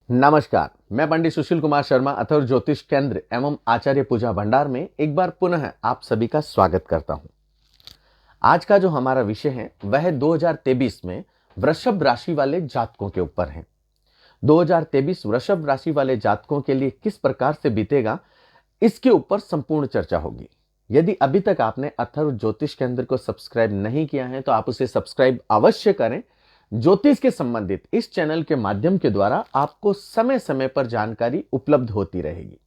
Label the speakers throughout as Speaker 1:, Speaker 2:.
Speaker 1: नमस्कार, मैं पंडित सुशील कुमार शर्मा अथर्व ज्योतिष केंद्र एवं आचार्य पूजा भंडार में एक बार पुनः आप सभी का स्वागत करता हूं। आज का जो हमारा विषय है वह 2023 में वृषभ राशि वाले जातकों के ऊपर है। 2023 वृषभ राशि वाले जातकों के लिए किस प्रकार से बीतेगा, इसके ऊपर संपूर्ण चर्चा होगी। यदि अभी तक आपने अथर्व ज्योतिष केंद्र को सब्सक्राइब नहीं किया है तो आप उसे सब्सक्राइब अवश्य करें। ज्योतिष के संबंधित इस चैनल के माध्यम के द्वारा आपको समय समय पर जानकारी उपलब्ध होती रहेगी।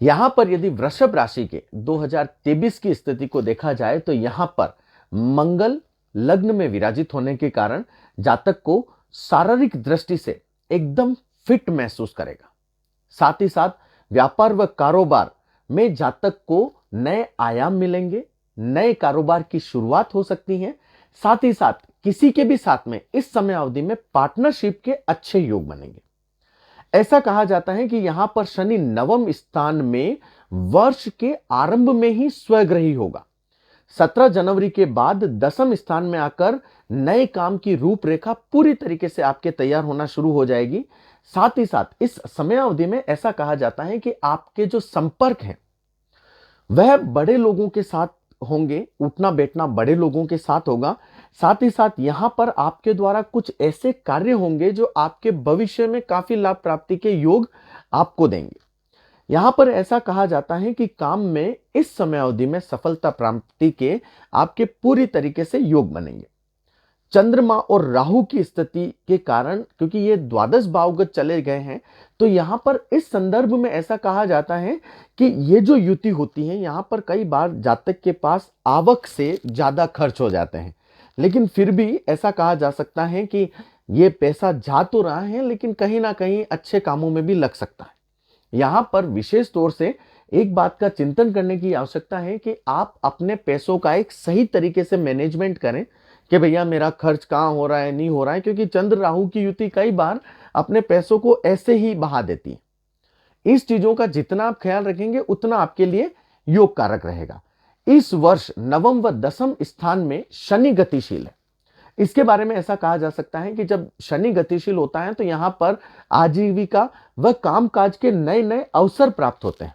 Speaker 1: यहां पर यदि वृषभ राशि के 2023 की स्थिति को देखा जाए तो यहां पर मंगल लग्न में विराजित होने के कारण जातक को शारीरिक दृष्टि से एकदम फिट महसूस करेगा। साथ ही साथ व्यापार व कारोबार में जातक को नए आयाम मिलेंगे, नए कारोबार की शुरुआत हो सकती है। साथ ही साथ किसी के भी साथ में इस समय अवधि में पार्टनरशिप के अच्छे योग बनेंगे। ऐसा कहा जाता है कि यहां पर शनि नवम स्थान में वर्ष के आरंभ में ही स्वग्रही होगा। 17 जनवरी के बाद 10वें स्थान में आकर नए काम की रूपरेखा पूरी तरीके से आपके तैयार होना शुरू हो जाएगी। साथ ही साथ इस समय अवधि में ऐसा कहा जाता है कि आपके जो संपर्क हैं वह बड़े लोगों के साथ होंगे, उठना बैठना बड़े लोगों के साथ होगा। साथ ही साथ यहां पर आपके द्वारा कुछ ऐसे कार्य होंगे जो आपके भविष्य में काफी लाभ प्राप्ति के योग आपको देंगे। यहां पर ऐसा कहा जाता है कि काम में इस समय अवधि में सफलता प्राप्ति के आपके पूरी तरीके से योग बनेंगे। चंद्रमा और राहु की स्थिति के कारण, क्योंकि ये द्वादश भावगत चले गए हैं, तो यहां पर इस संदर्भ में ऐसा कहा जाता है कि ये जो युति होती है यहां पर कई बार जातक के पास आवक से ज्यादा खर्च हो जाते हैं, लेकिन फिर भी ऐसा कहा जा सकता है कि ये पैसा जा तो रहा है लेकिन कहीं ना कहीं अच्छे कामों में भी लग सकता है। यहां पर विशेष तौर से एक बात का चिंतन करने की आवश्यकता है कि आप अपने पैसों का एक सही तरीके से मैनेजमेंट करें कि भैया मेरा खर्च कहाँ हो रहा है, नहीं हो रहा है, क्योंकि चंद्र राहु की युति कई बार अपने पैसों को ऐसे ही बहा देती है। इस चीजों का जितना आप ख्याल रखेंगे उतना आपके लिए योग कारक रहेगा। इस वर्ष नवम व दसम स्थान में शनि गतिशील है। इसके बारे में ऐसा कहा जा सकता है कि जब शनि गतिशील होता है तो यहां पर आजीविका व कामकाज के नए नए अवसर प्राप्त होते हैं।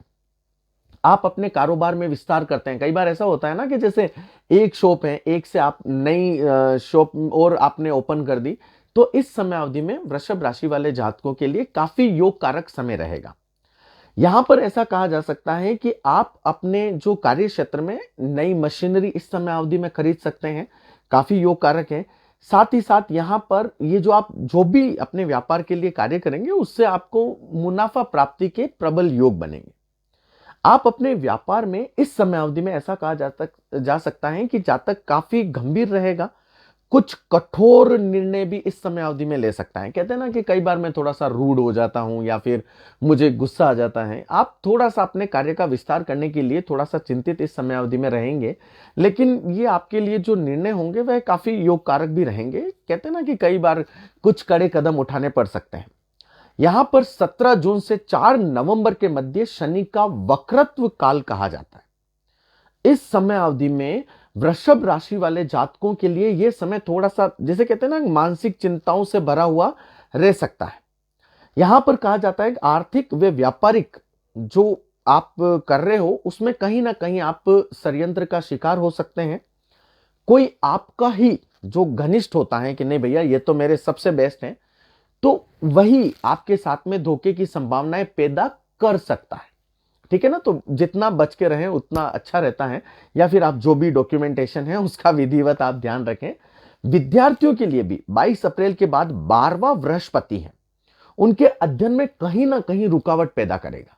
Speaker 1: आप अपने कारोबार में विस्तार करते हैं। कई बार ऐसा होता है ना कि जैसे एक शॉप है, एक से आप नई शॉप और आपने ओपन कर दी, तो इस समय अवधि में वृषभ राशि वाले जातकों के लिए काफी योग कारक समय रहेगा। यहां पर ऐसा कहा जा सकता है कि आप अपने जो कार्य क्षेत्र में नई मशीनरी इस समय अवधि में खरीद सकते हैं, काफी योग कारक है। साथ ही साथ यहां पर ये जो आप जो भी अपने व्यापार के लिए कार्य करेंगे उससे आपको मुनाफा प्राप्ति के प्रबल योग बनेंगे। आप अपने व्यापार में इस समय अवधि में ऐसा कहा जा सकता है कि जातक काफी गंभीर रहेगा, कुछ कठोर निर्णय भी इस समय अवधि में ले सकता है। कहते हैं ना कि कई बार मैं थोड़ा सा रूड हो जाता हूं या फिर मुझे गुस्सा आ जाता है। आप थोड़ा सा अपने कार्य का विस्तार करने के लिए थोड़ा सा चिंतित इस समय अवधि में रहेंगे, लेकिन ये आपके लिए जो निर्णय होंगे वह काफी योग कारक भी रहेंगे। कहते हैं ना कि कई बार कुछ कड़े कदम उठाने पड़ सकते हैं। यहां पर 17 जून से 4 नवंबर के मध्य शनि का वक्रत्व काल कहा जाता है। इस समय अवधि में वृषभ राशि वाले जातकों के लिए यह समय थोड़ा सा, जैसे कहते हैं ना, मानसिक चिंताओं से भरा हुआ रह सकता है। यहां पर कहा जाता है कि आर्थिक व व्यापारिक जो आप कर रहे हो उसमें कहीं ना कहीं आप षड्यंत्र का शिकार हो सकते हैं। कोई आपका ही जो घनिष्ठ होता है कि नहीं भैया ये तो मेरे सबसे बेस्ट हैं, तो वही आपके साथ में धोखे की संभावनाएं पैदा कर सकता है। ठीक है ना, तो जितना बच के रहें उतना अच्छा रहता है। या फिर आप जो भी डॉक्यूमेंटेशन है उसका विधिवत आप ध्यान रखें। विद्यार्थियों के लिए भी 22 अप्रैल के बाद 12वां बृहस्पति है, उनके अध्ययन में कहीं ना कहीं रुकावट पैदा करेगा।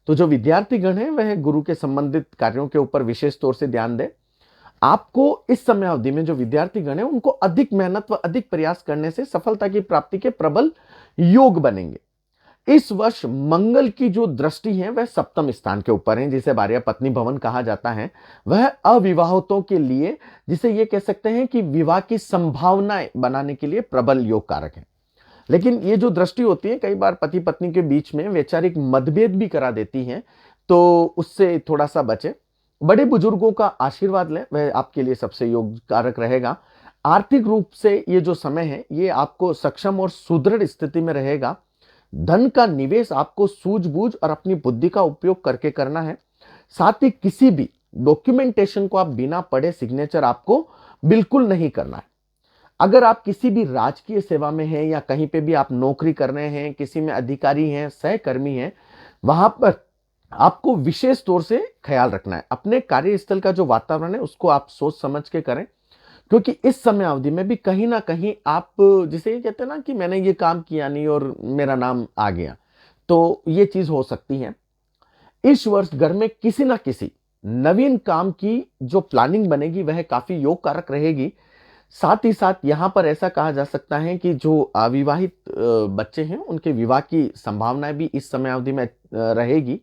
Speaker 1: तो जो विद्यार्थी गण है वह गुरु के संबंधित कार्यों के ऊपर विशेष तौर से ध्यान दें। आपको इस समय अवधि में जो विद्यार्थी गण है उनको अधिक मेहनत व अधिक प्रयास करने से सफलता की प्राप्ति के प्रबल योग बनेंगे। इस वर्ष मंगल की जो दृष्टि है वह सप्तम स्थान के ऊपर है, जिसे भार्या पत्नी भवन कहा जाता है। वह अविवाहितों के लिए, जिसे ये कह सकते हैं कि विवाह की संभावनाएं बनाने के लिए प्रबल योग कारक है। लेकिन ये जो दृष्टि होती है कई बार पति पत्नी के बीच में वैचारिक मतभेद भी करा देती है, तो उससे थोड़ा सा बचे। बड़े बुजुर्गों का आशीर्वाद लें, वह आपके लिए सबसे योग कारक रहेगा। आर्थिक रूप से ये जो समय है ये आपको सक्षम और सुदृढ़ स्थिति में रहेगा। धन का निवेश आपको सूझबूझ और अपनी बुद्धि का उपयोग करके करना है। साथ ही किसी भी डॉक्यूमेंटेशन को आप बिना पढ़े सिग्नेचर आपको बिल्कुल नहीं करना है। अगर आप किसी भी राजकीय सेवा में हैं या कहीं पे भी आप नौकरी कर रहे हैं, किसी में अधिकारी हैं, सहकर्मी हैं, वहां पर आपको विशेष तौर से ख्याल रखना है। अपने कार्यस्थल का जो वातावरण है उसको आप सोच समझ के करें, क्योंकि इस समय अवधि में भी कहीं ना कहीं आप, जिसे ये कहते हैं ना कि मैंने ये काम किया नहीं और मेरा नाम आ गया, तो ये चीज हो सकती है। इस वर्ष घर में किसी ना किसी नवीन काम की जो प्लानिंग बनेगी वह काफी योग कारक रहेगी। साथ ही साथ यहां पर ऐसा कहा जा सकता है कि जो अविवाहित बच्चे हैं उनके विवाह की संभावनाएं भी इस समय अवधि में रहेगी।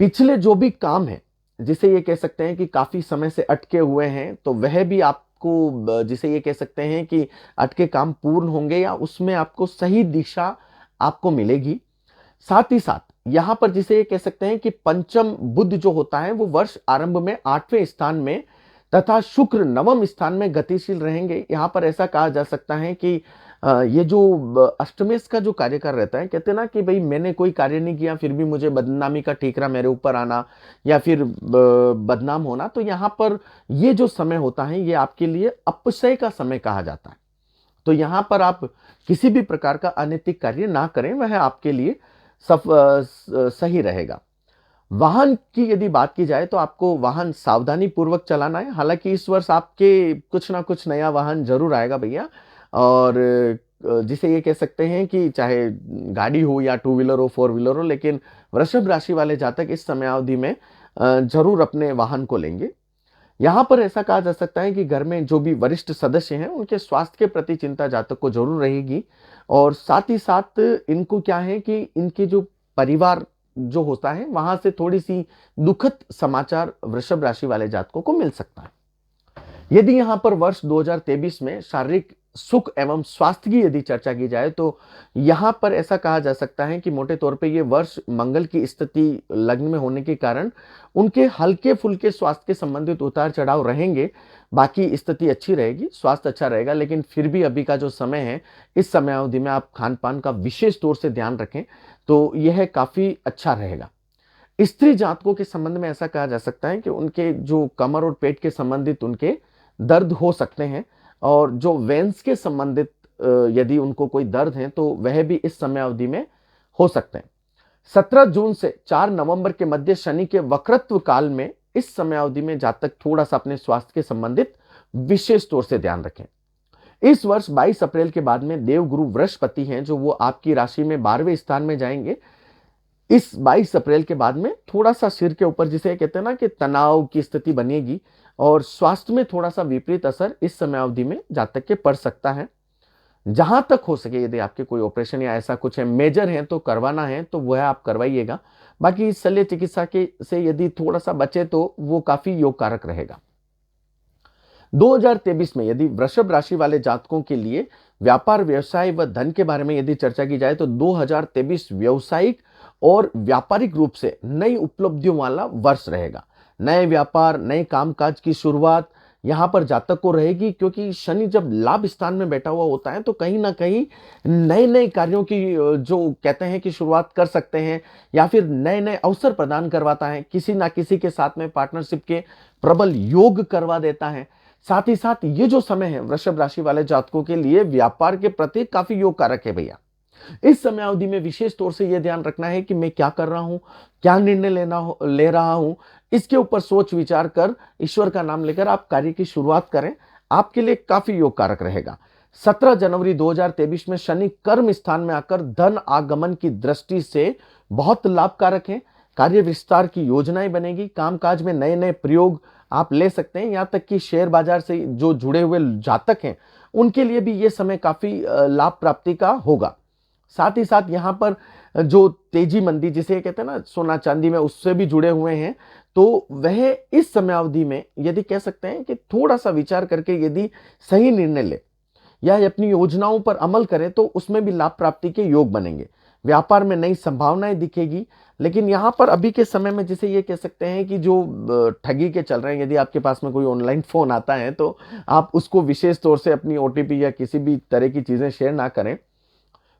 Speaker 1: पिछले जो भी काम है, जिसे ये कह सकते हैं कि काफी समय से अटके हुए हैं, तो वह भी आपको, जिसे ये कह सकते हैं कि अटके काम पूर्ण होंगे या उसमें आपको सही दिशा आपको मिलेगी। साथ ही साथ यहां पर जिसे ये कह सकते हैं कि पंचम बुध जो होता है वो वर्ष आरंभ में 8वें स्थान में तथा शुक्र 9वें स्थान में गतिशील रहेंगे। यहां पर ऐसा कहा जा सकता है कि ये जो अष्टमेश का जो कार्यकार रहता है, कहते हैं ना कि भाई मैंने कोई कार्य नहीं किया फिर भी मुझे बदनामी का ठीकरा मेरे ऊपर आना या फिर बदनाम होना, तो यहां पर ये जो समय होता है ये आपके लिए अपशय का समय कहा जाता है। तो यहां पर आप किसी भी प्रकार का अनैतिक कार्य ना करें, वह आपके लिए सही रहेगा। वाहन की यदि बात की जाए तो आपको वाहन सावधानी पूर्वक चलाना है। हालांकि इस वर्ष आपके कुछ ना कुछ नया वाहन जरूर आएगा भैया, और जिसे ये कह सकते हैं कि चाहे गाड़ी हो या टू व्हीलर हो, फोर व्हीलर हो, लेकिन वृषभ राशि वाले जातक इस समयावधि में जरूर अपने वाहन को लेंगे। यहां पर ऐसा कहा जा सकता है कि घर में जो भी वरिष्ठ सदस्य हैं उनके स्वास्थ्य के प्रति चिंता जातक को जरूर रहेगी, और साथ ही साथ इनको क्या है कि इनके जो परिवार जो होता है वहां से थोड़ी सी दुखद समाचार वृषभ राशि वाले जातकों को मिल सकता है। यदि यहां पर वर्ष 2023 में शारीरिक सुख एवं स्वास्थ्य की यदि चर्चा की जाए तो यहां पर ऐसा कहा जा सकता है कि मोटे तौर पे ये वर्ष मंगल की स्थिति लग्न में होने के कारण उनके हल्के फुल्के स्वास्थ्य के संबंधित उतार चढ़ाव रहेंगे। बाकी स्थिति अच्छी रहेगी, स्वास्थ्य अच्छा रहेगा, लेकिन फिर भी अभी का जो समय है इस समय अवधि में आप खान पान का विशेष तौर से ध्यान रखें तो यह काफी अच्छा रहेगा। स्त्री जातकों के संबंध में ऐसा कहा जा सकता है कि उनके जो कमर और पेट के संबंधित उनके दर्द हो सकते हैं, और जो वेंस के संबंधित यदि उनको कोई दर्द है तो वह भी इस समय अवधि में हो सकते हैं। 17 जून से 4 नवंबर के मध्य शनि के वक्रत्व काल में इस समय अवधि में जातक थोड़ा सा अपने स्वास्थ्य के संबंधित विशेष तौर से ध्यान रखें। इस वर्ष 22 अप्रैल के बाद में देवगुरु बृहस्पति हैं जो वो आपकी राशि में 12वें स्थान में जाएंगे। इस 22 अप्रैल के बाद में थोड़ा सा सिर के ऊपर, जिसे कहते हैं ना कि तनाव की स्थिति बनेगी, और स्वास्थ्य में थोड़ा सा विपरीत असर इस समय अवधि में जातक के पड़ सकता है। जहां तक हो सके यदि आपके कोई ऑपरेशन या ऐसा कुछ है, मेजर है तो करवाना है तो वह आप करवाइएगा। बाकी शल्य चिकित्सा के से यदि थोड़ा सा बचे तो वो काफी योग कारक रहेगा। 2023 में यदि वृषभ राशि वाले जातकों के लिए व्यापार व्यवसाय व धन के बारे में यदि चर्चा की जाए तो 2023 व्यवसायिक और व्यापारिक रूप से नई उपलब्धियों वाला वर्ष रहेगा। नए व्यापार, नए कामकाज की शुरुआत यहां पर जातक को रहेगी, क्योंकि शनि जब लाभ स्थान में बैठा हुआ होता है तो कहीं ना कहीं नए नए कार्यों की जो कहते हैं कि शुरुआत कर सकते हैं, या फिर नए नए अवसर प्रदान करवाता है, किसी ना किसी के साथ में पार्टनरशिप के प्रबल योग करवा देता है। साथ ही साथ ये जो समय है वृषभ राशि वाले जातकों के लिए व्यापार के प्रति काफी योग कारक है भैया। इस समय अवधि में विशेष तौर से यह ध्यान रखना है कि मैं क्या कर रहा हूं, क्या निर्णय ले रहा हूं, इसके ऊपर सोच विचार कर ईश्वर का नाम लेकर आप कार्य की शुरुआत करें, आपके लिए काफी योग कारक रहेगा। 17 जनवरी 2023 में शनि कर्म स्थान में आकर धन आगमन की दृष्टि से बहुत लाभकारक है। कार्य विस्तार की योजनाएं बनेगी, कामकाज में नए नए प्रयोग आप ले सकते हैं। यहां तक कि शेयर बाजार से जो जुड़े हुए जातक हैं उनके लिए भी यह समय काफी लाभ प्राप्ति का होगा। साथ ही साथ यहां पर जो तेजी मंदी जिसे कहते हैं ना सोना चांदी में, उससे भी जुड़े हुए हैं, तो वह इस समय अवधि में यदि कह सकते हैं कि थोड़ा सा विचार करके यदि सही निर्णय ले या अपनी योजनाओं पर अमल करें तो उसमें भी लाभ प्राप्ति के योग बनेंगे। व्यापार में नई संभावनाएं दिखेगी, लेकिन यहां पर अभी के समय में जिसे ये कह सकते हैं कि जो ठगी के चल रहे हैं, यदि आपके पास में कोई ऑनलाइन फोन आता है तो आप उसको विशेष तौर से अपनी ओटीपी या किसी भी तरह की चीजें शेयर ना करें।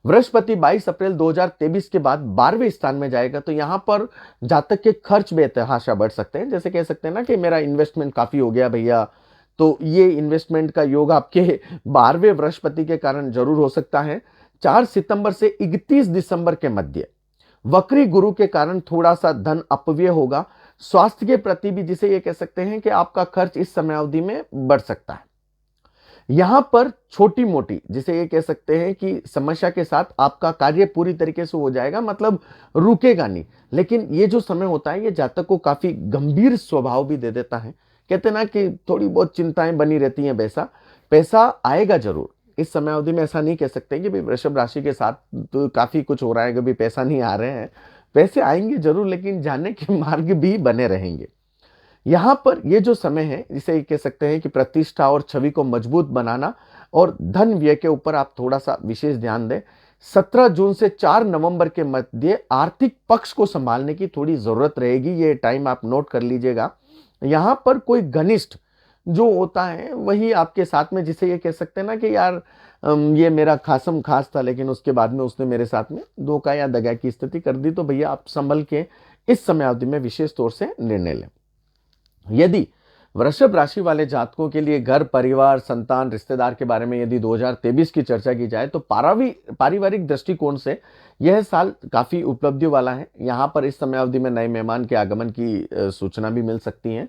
Speaker 1: बृहस्पति 22 अप्रैल 2023 के बाद 12वें स्थान में जाएगा, तो यहाँ पर जातक के खर्च बेतहाशा बढ़ सकते हैं। जैसे कह सकते हैं ना कि मेरा इन्वेस्टमेंट काफी हो गया भैया, तो ये इन्वेस्टमेंट का योग आपके 12वें बृहस्पति के कारण जरूर हो सकता है। 4 सितंबर से 31 दिसंबर के मध्य वक्री गुरु के कारण थोड़ा सा धन अपव्यय होगा। स्वास्थ्य के प्रति भी जिसे ये कह सकते हैं कि आपका खर्च इस समय अवधि में बढ़ सकता है। यहां पर छोटी मोटी जिसे ये कह सकते हैं कि समस्या के साथ आपका कार्य पूरी तरीके से हो जाएगा, मतलब रुकेगा नहीं। लेकिन ये जो समय होता है ये जातक को काफी गंभीर स्वभाव भी दे देता है। कहते ना कि थोड़ी बहुत चिंताएं बनी रहती हैं। पैसा आएगा जरूर। इस समय अवधि में ऐसा नहीं कह सकते कि भाई वृषभ राशि के साथ तो काफी कुछ हो रहा है, कभी पैसा नहीं आ रहे हैं। पैसे आएंगे जरूर, लेकिन जाने के मार्ग भी बने रहेंगे। यहां पर ये जो समय है जिसे कह सकते हैं कि प्रतिष्ठा और छवि को मजबूत बनाना और धन व्यय के ऊपर आप थोड़ा सा विशेष ध्यान दें। 17 जून से 4 नवंबर के मध्य आर्थिक पक्ष को संभालने की थोड़ी जरूरत रहेगी। ये टाइम आप नोट कर लीजिएगा। यहां पर कोई घनिष्ठ जो होता है वही आपके साथ में, जिसे ये कह सकते हैं ना कि यार ये मेरा खासम खास था, लेकिन उसके बाद में उसने मेरे साथ में धोखा या दगा की स्थिति कर दी, तो भैया आप संभल के इस समय अवधि में विशेष तौर से निर्णय लें। यदि वृषभ राशि वाले जातकों के लिए घर, परिवार, संतान, रिश्तेदार के बारे में यदि 2023 की चर्चा की जाए तो पारिवारिक दृष्टिकोण से यह साल काफी उपलब्धियों वाला है। यहाँ पर इस समय अवधि में नए मेहमान के आगमन की सूचना भी मिल सकती है।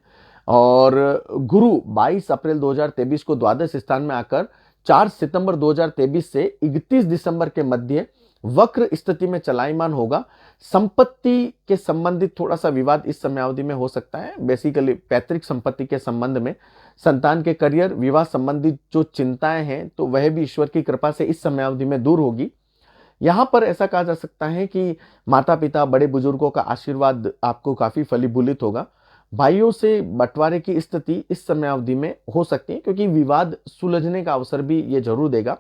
Speaker 1: और गुरु 22 अप्रैल 2023 को द्वादश स्थान में आकर 4 सितंबर 2023 से 31 दिसंबर के मध्य वक्र स्थिति में चलायमान होगा। संपत्ति के संबंधित थोड़ा सा विवाद इस समय अवधि में हो सकता है। बेसिकली पैतृक संपत्ति के संबंध में, संतान के करियर, विवाह संबंधित जो चिंताएं हैं तो वह भी ईश्वर की कृपा से इस समय अवधि में दूर होगी। यहां पर ऐसा कहा जा सकता है कि माता पिता, बड़े बुजुर्गों का आशीर्वाद आपको काफी फलीभूत होगा। भाइयों से बंटवारे की स्थिति इस समय अवधि में हो सकती है, क्योंकि विवाद सुलझने का अवसर भी ये जरूर देगा।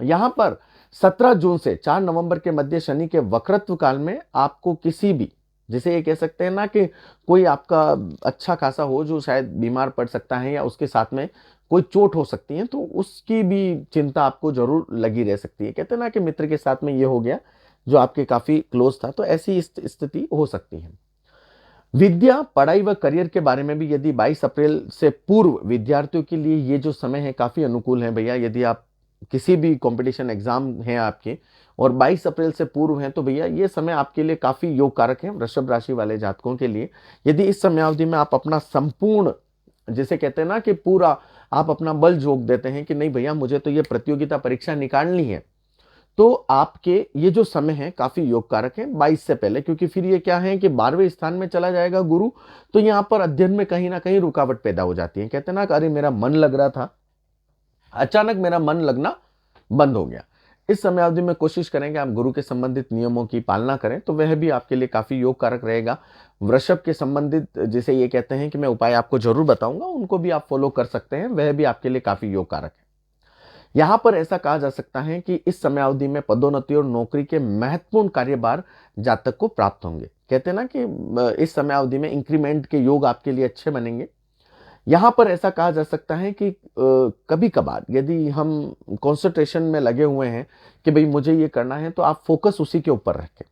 Speaker 1: यहां पर 17 जून से 4 नवंबर के मध्य शनि के वक्रत्व काल में आपको किसी भी, जिसे ये कह सकते हैं ना कि कोई आपका अच्छा खासा हो जो शायद बीमार पड़ सकता है या उसके साथ में कोई चोट हो सकती है, तो उसकी भी चिंता आपको जरूर लगी रह सकती है। कहते हैं ना कि मित्र के साथ में ये हो गया जो आपके काफी क्लोज था, तो ऐसी स्थिति हो सकती है। विद्या, पढ़ाई व करियर के बारे में भी यदि 22 अप्रैल से पूर्व विद्यार्थियों के लिए ये जो समय है काफी अनुकूल है भैया। यदि आप किसी भी कंपटीशन एग्जाम है आपके और 22 अप्रैल से पूर्व हैं, तो भैया ये समय आपके लिए काफी योग कारक है वृषभ राशि वाले जातकों के लिए। यदि इस समय अवधि में आप अपना संपूर्ण, जिसे कहते हैं ना कि पूरा आप अपना बल झोंक देते हैं कि नहीं भैया मुझे तो ये प्रतियोगिता परीक्षा निकालनी है, तो आपके ये जो समय है काफी योग कारक है 22 से पहले। क्योंकि फिर ये क्या है कि 12वें स्थान में चला जाएगा गुरु, तो यहाँ पर अध्ययन में कहीं ना कहीं रुकावट पैदा हो जाती है। कहते हैं ना कि अरे मेरा मन लग रहा था, अचानक मेरा मन लगना बंद हो गया। इस समय अवधि में कोशिश करेंगे आप गुरु के संबंधित नियमों की पालना करें, तो वह भी आपके लिए काफी योग कारक रहेगा। वृषभ के संबंधित जिसे ये कहते हैं कि मैं उपाय आपको जरूर बताऊंगा, उनको भी आप फॉलो कर सकते हैं, वह भी आपके लिए काफी योग कारक है। यहां पर ऐसा कहा जा सकता है कि इस समय अवधि में पदोन्नति और नौकरी के महत्वपूर्ण कार्यभार जातक को प्राप्त होंगे। कहते हैं ना कि इस समय अवधि में इंक्रीमेंट के योग आपके लिए अच्छे बनेंगे। यहां पर ऐसा कहा जा सकता है कि कभी कभार यदि हम कंसंट्रेशन में लगे हुए हैं कि भाई मुझे ये करना है, तो आप फोकस उसी के ऊपर रखें।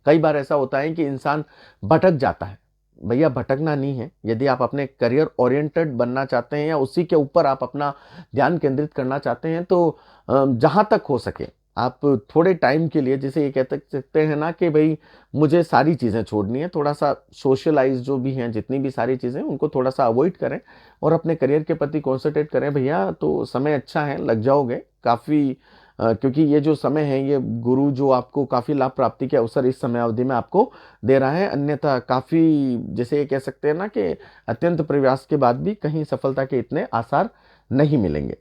Speaker 1: कई बार ऐसा होता है कि इंसान भटक जाता है, भैया भटकना नहीं है। यदि आप अपने करियर ओरिएंटेड बनना चाहते हैं या उसी के ऊपर आप अपना ध्यान केंद्रित करना चाहते हैं, तो जहां तक हो सके आप थोड़े टाइम के लिए, जिसे ये कह सकते हैं ना कि भाई मुझे सारी चीज़ें छोड़नी है, थोड़ा सा सोशलाइज जो भी हैं, जितनी भी सारी चीज़ें उनको थोड़ा सा अवॉइड करें और अपने करियर के प्रति कॉन्सेंट्रेट करें भैया, तो समय अच्छा है, लग जाओगे काफ़ी। क्योंकि ये जो समय है ये गुरु जो आपको काफ़ी लाभ प्राप्ति के अवसर इस समय अवधि में आपको दे रहा है। अन्यथा काफ़ी, जैसे ये कह सकते हैं ना कि अत्यंत प्रयास के बाद भी कहीं सफलता के इतने आसार नहीं मिलेंगे।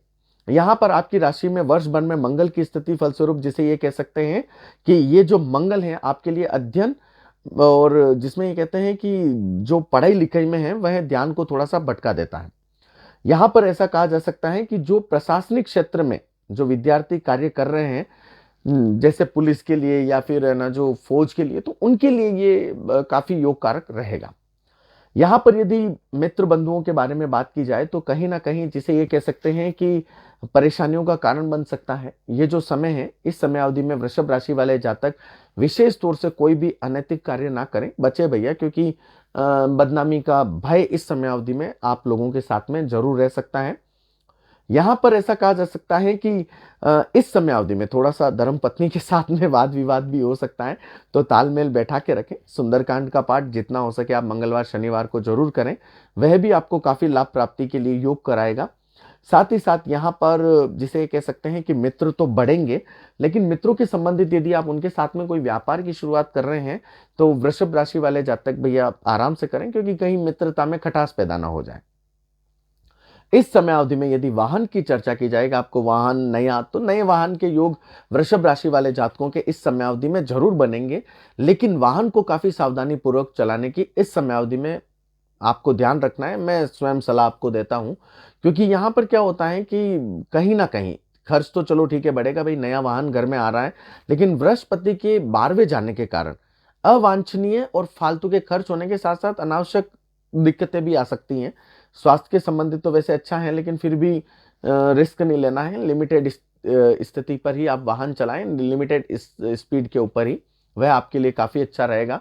Speaker 1: यहाँ पर आपकी राशि में वर्ष भर में मंगल की स्थिति फलस्वरूप, जिसे ये कह सकते हैं कि ये जो मंगल है आपके लिए अध्ययन, और जिसमें ये कहते हैं कि जो पढ़ाई लिखाई में है वह ध्यान को थोड़ा सा भटका देता है। यहाँ पर ऐसा कहा जा सकता है कि जो प्रशासनिक क्षेत्र में जो विद्यार्थी कार्य कर रहे हैं, जैसे पुलिस के लिए या फिर ना जो फौज के लिए, तो उनके लिए ये काफी योग कारक रहेगा। यहाँ पर यदि मित्र बंधुओं के बारे में बात की जाए तो कहीं ना कहीं जिसे ये कह सकते हैं कि परेशानियों का कारण बन सकता है। ये जो समय है, इस समय अवधि में वृषभ राशि वाले जातक विशेष तौर से कोई भी अनैतिक कार्य ना करें, बचे भैया, क्योंकि बदनामी का भय इस समय अवधि में आप लोगों के साथ में जरूर रह सकता है। यहाँ पर ऐसा कहा जा सकता है कि इस समय अवधि में थोड़ा सा धर्म पत्नी के साथ में वाद विवाद भी हो सकता है, तो तालमेल बैठा के रखें। सुंदरकांड का पाठ जितना हो सके आप मंगलवार शनिवार को जरूर करें, वह भी आपको काफी लाभ प्राप्ति के लिए योग कराएगा। साथ ही साथ यहाँ पर जिसे कह सकते हैं कि मित्र तो बढ़ेंगे, लेकिन मित्रों के संबंधित यदि आप उनके साथ में कोई व्यापार की शुरुआत कर रहे हैं तो वृषभ राशि वाले जातक भैया आराम से करें, क्योंकि कहीं मित्रता में खटास पैदा ना हो जाए। इस समय अवधि में यदि वाहन की चर्चा की जाएगा, आपको वाहन नया, तो नए वाहन के योग वृषभ राशि वाले जातकों के इस समय अवधि में जरूर बनेंगे, लेकिन वाहन को काफी सावधानी पूर्वक चलाने की इस समय अवधि में आपको ध्यान रखना है। मैं स्वयं सलाह आपको देता हूं, क्योंकि यहां पर क्या होता है कि कहीं ना कहीं खर्च तो चलो ठीक है बढ़ेगा, भाई नया वाहन घर में आ रहा है, लेकिन बृहस्पति के 12वें जाने के कारण अवांछनीय और फालतू के खर्च होने के साथ साथ अनावश्यक दिक्कतें भी आ सकती हैं। स्वास्थ्य के संबंधित तो वैसे अच्छा है, लेकिन फिर भी रिस्क नहीं लेना है। लिमिटेड स्थिति पर ही आप वाहन चलाएं, लिमिटेड स्पीड के ऊपर ही, वह आपके लिए काफी अच्छा रहेगा।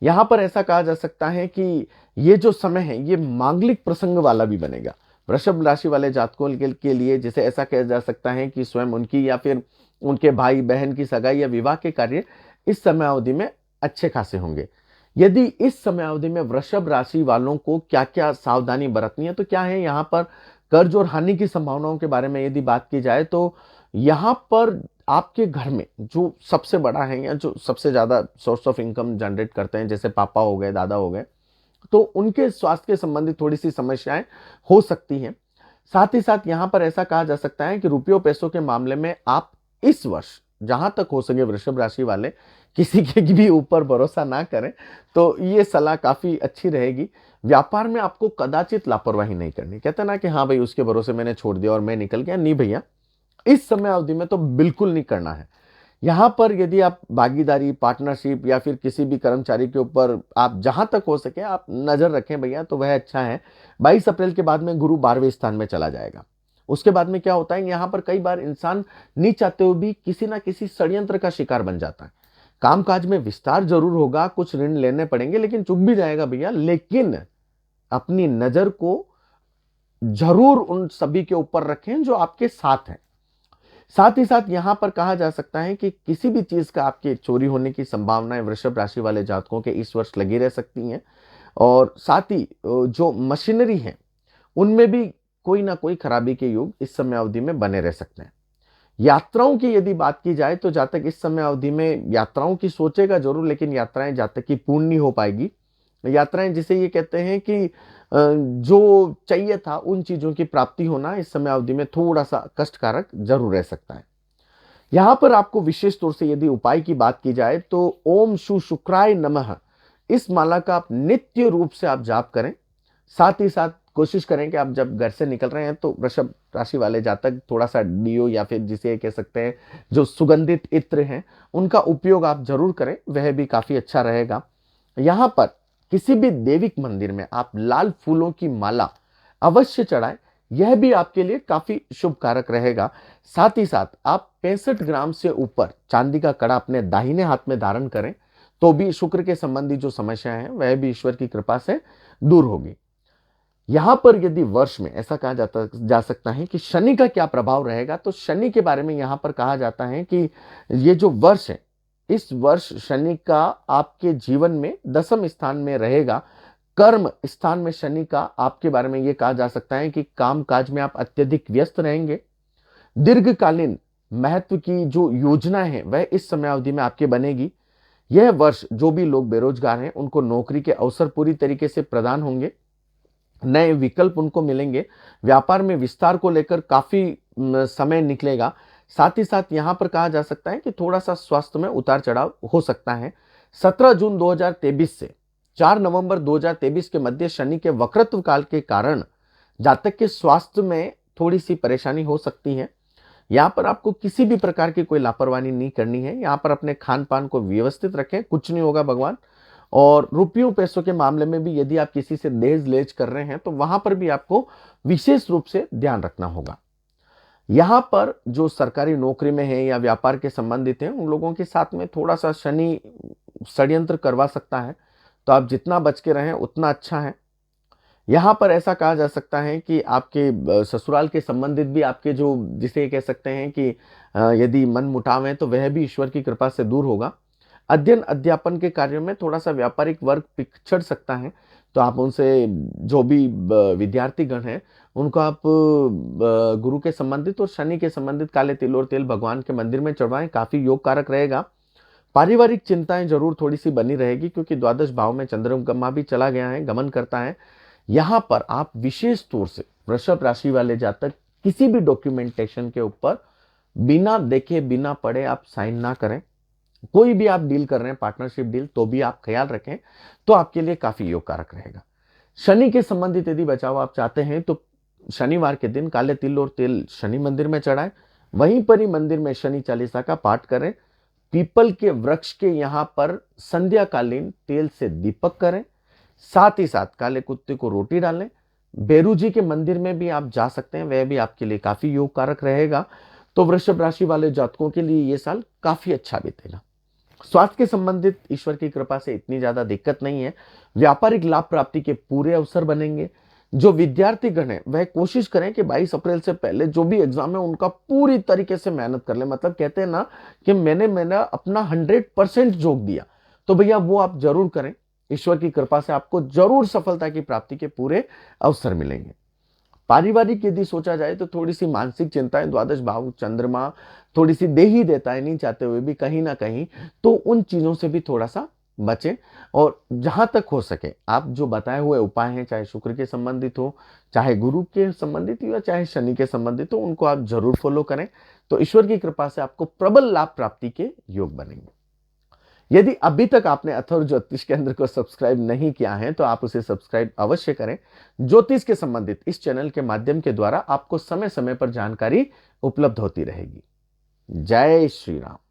Speaker 1: यहाँ पर ऐसा कहा जा सकता है कि ये जो समय है ये मांगलिक प्रसंग वाला भी बनेगा वृषभ राशि वाले जातकों के लिए, जिसे ऐसा कहा जा सकता है कि स्वयं उनकी या फिर उनके भाई बहन की सगाई या विवाह के कार्य इस समय अवधि में अच्छे खासे होंगे। यदि इस समय अवधि में वृषभ राशि वालों को क्या क्या सावधानी बरतनी है, तो क्या है यहाँ पर कर्ज और हानि की संभावनाओं के बारे में यदि बात की जाए तो यहाँ पर आपके घर में जो सबसे बड़ा है या जो सबसे ज्यादा सोर्स ऑफ इनकम जनरेट करते हैं, जैसे पापा हो गए, दादा हो गए, तो उनके स्वास्थ्य के संबंधित थोड़ी सी समस्याएं हो सकती हैं। साथ ही साथ यहाँ पर ऐसा कहा जा सकता है कि रुपयों पैसों के मामले में आप इस वर्ष जहां तक हो सके वृषभ राशि वाले किसी के भी ऊपर भरोसा ना करें, तो ये सलाह काफी अच्छी रहेगी। व्यापार में आपको कदाचित लापरवाही नहीं करनी। कहते ना कि हाँ भाई उसके भरोसे मैंने छोड़ दिया और मैं निकल गया, नहीं भैया, इस समय अवधि में तो बिल्कुल नहीं करना है। यहाँ पर यदि आप भागीदारी, पार्टनरशिप या फिर किसी भी कर्मचारी के ऊपर आप जहां तक हो सके आप नजर रखें भैया, तो वह अच्छा है। 22 अप्रैल के बाद में गुरु 12वें स्थान में चला जाएगा। उसके बाद में क्या होता है, यहाँ पर कई बार इंसान नहीं चाहते हुए भी किसी ना किसी षड्यंत्र का शिकार बन जाता है। कामकाज में विस्तार जरूर होगा, कुछ ऋण लेने पड़ेंगे, लेकिन चुक भी जाएगा भैया। लेकिन अपनी नजर को जरूर उन सभी के ऊपर रखें जो आपके साथ हैं। साथ ही साथ यहां पर कहा जा सकता है कि किसी भी चीज का आपके चोरी होने की संभावनाएं वृषभ राशि वाले जातकों के इस वर्ष लगी रह सकती हैं, और साथ ही जो मशीनरी है उनमें भी कोई ना कोई खराबी के योग इस समय अवधि में बने रह सकते हैं। यात्राओं की यदि बात की जाए तो जातक इस समय अवधि में यात्राओं की सोचेगा जरूर, लेकिन यात्राएं जातक की पूर्ण नहीं हो पाएगी। यात्राएं जिसे ये कहते हैं कि जो चाहिए था उन चीजों की प्राप्ति होना इस समय अवधि में थोड़ा सा कष्टकारक जरूर रह सकता है। यहां पर आपको विशेष तौर से यदि उपाय की बात की जाए तो ओम शु शुक्राय नमः, इस माला का आप नित्य रूप से आप जाप करें। साथ ही साथ कोशिश करें कि आप जब घर से निकल रहे हैं तो वृषभ राशि वाले जातक थोड़ा सा डीओ या फिर जिसे कह सकते हैं जो सुगंधित इत्र हैं उनका उपयोग आप जरूर करें, वह भी काफी अच्छा रहेगा। यहां पर किसी भी देविक मंदिर में आप लाल फूलों की माला अवश्य चढ़ाएं, यह भी आपके लिए काफी शुभ कारक रहेगा। साथ ही साथ आप 65 ग्राम से ऊपर चांदी का कड़ा अपने दाहिने हाथ में धारण करें, तो भी शुक्र के संबंधी जो समस्याएं हैं वह भी ईश्वर की कृपा से दूर होगी। यहां पर यदि वर्ष में ऐसा कहा जा सकता है कि शनि का क्या प्रभाव रहेगा, तो शनि के बारे में यहां पर कहा जाता है कि ये जो वर्ष है, इस वर्ष शनि का आपके जीवन में 10वें स्थान में रहेगा। कर्म स्थान में शनि का आपके बारे में यह कहा जा सकता है कि काम काज में आप अत्यधिक व्यस्त रहेंगे। दीर्घकालीन महत्व की जो योजनाएं हैं वह इस समय अवधि में आपके बनेगी। यह वर्ष जो भी लोग बेरोजगार हैं उनको नौकरी के अवसर पूरी तरीके से प्रदान होंगे, नए विकल्प उनको मिलेंगे। व्यापार में विस्तार को लेकर काफी समय निकलेगा। साथ ही साथ यहां पर कहा जा सकता है कि थोड़ा सा स्वास्थ्य में उतार चढ़ाव हो सकता है। 17 जून 2023 से 4 नवंबर 2023 के मध्य शनि के वक्रत्व काल के कारण जातक के स्वास्थ्य में थोड़ी सी परेशानी हो सकती है। यहाँ पर आपको किसी भी प्रकार की कोई लापरवाही नहीं करनी है। यहाँ पर अपने खान पान को व्यवस्थित रखें, कुछ नहीं होगा भगवान। और रुपयों पैसों के मामले में भी यदि आप किसी से दहेज लेज कर रहे हैं तो वहां पर भी आपको विशेष रूप से ध्यान रखना होगा। यहां पर जो सरकारी नौकरी में है या व्यापार के संबंधित हैं उन लोगों के साथ में थोड़ा सा शनि षड्यंत्र करवा सकता है, तो आप जितना बच के रहें उतना अच्छा है। यहाँ पर ऐसा कहा जा सकता है कि आपके ससुराल के संबंधित भी आपके जो जिसे कह सकते हैं कि यदि मन मुटाव है तो वह भी ईश्वर की कृपा से दूर होगा। अध्ययन अध्यापन के कार्यों में थोड़ा सा व्यापारिक वर्ग पिछड़ सकता है, तो आप उनसे जो भी विद्यार्थीगण हैं उनको आप गुरु के संबंधित और शनि के संबंधित काले तिल और तेल भगवान के मंदिर में चढ़वाएं, काफी योग कारक रहेगा। पारिवारिक चिंताएं जरूर थोड़ी सी बनी रहेगी क्योंकि द्वादश भाव में चंद्रमा भी चला गया है, गमन करता है। यहां पर आप विशेष तौर से वृषभ राशि वाले जातक किसी भी डॉक्यूमेंटेशन के ऊपर बिना देखे बिना पढ़े आप साइन ना करें। कोई भी आप डील कर रहे हैं, पार्टनरशिप डील, तो भी आप ख्याल रखें, तो आपके लिए काफी योग कारक रहेगा। शनि के संबंधित यदि बचाव आप चाहते हैं तो शनिवार के दिन काले तिल और तेल शनि मंदिर में चढ़ाएं, वहीं पर ही मंदिर में शनि चालीसा का पाठ करें। पीपल के वृक्ष के यहां पर संध्याकालीन तेल से दीपक करें, साथ ही साथ काले कुत्ते को रोटी डालें। बेरू जी के मंदिर में भी आप जा सकते हैं, वह भी आपके लिए काफी योग कारक रहेगा। तो वृषभ राशि वाले जातकों के लिए ये साल काफी अच्छा बीतेगा। स्वास्थ्य के संबंधित ईश्वर की कृपा से इतनी ज्यादा दिक्कत नहीं है। व्यापारिक लाभ प्राप्ति के पूरे अवसर बनेंगे। जो विद्यार्थीगण है वह कोशिश करें कि 22 अप्रैल से पहले जो भी एग्जाम है उनका पूरी तरीके से मेहनत कर ले। मतलब कहते हैं ना कि मैंने अपना 100% झोंक दिया, तो भैया वो आप जरूर करें। ईश्वर की कृपा से आपको जरूर सफलता की प्राप्ति के पूरे अवसर मिलेंगे। पारिवारिक यदि सोचा जाए तो थोड़ी सी मानसिक चिंताएं, द्वादश भाव चंद्रमा थोड़ी सी दे ही देता है नहीं चाहते हुए भी कहीं ना कहीं, तो उन चीजों से भी थोड़ा सा बचें। और जहां तक हो सके आप जो बताए हुए उपाय हैं, चाहे शुक्र के संबंधित हो, चाहे गुरु के संबंधित हो या चाहे शनि के संबंधित हो, उनको आप जरूर फॉलो करें, तो ईश्वर की कृपा से आपको प्रबल लाभ प्राप्ति के योग बनेंगे। यदि अभी तक आपने अथर्व ज्योतिष केंद्र को सब्सक्राइब नहीं किया है तो आप उसे सब्सक्राइब अवश्य करें। ज्योतिष के संबंधित इस चैनल के माध्यम के द्वारा आपको समय समय पर जानकारी उपलब्ध होती रहेगी। जय श्री राम।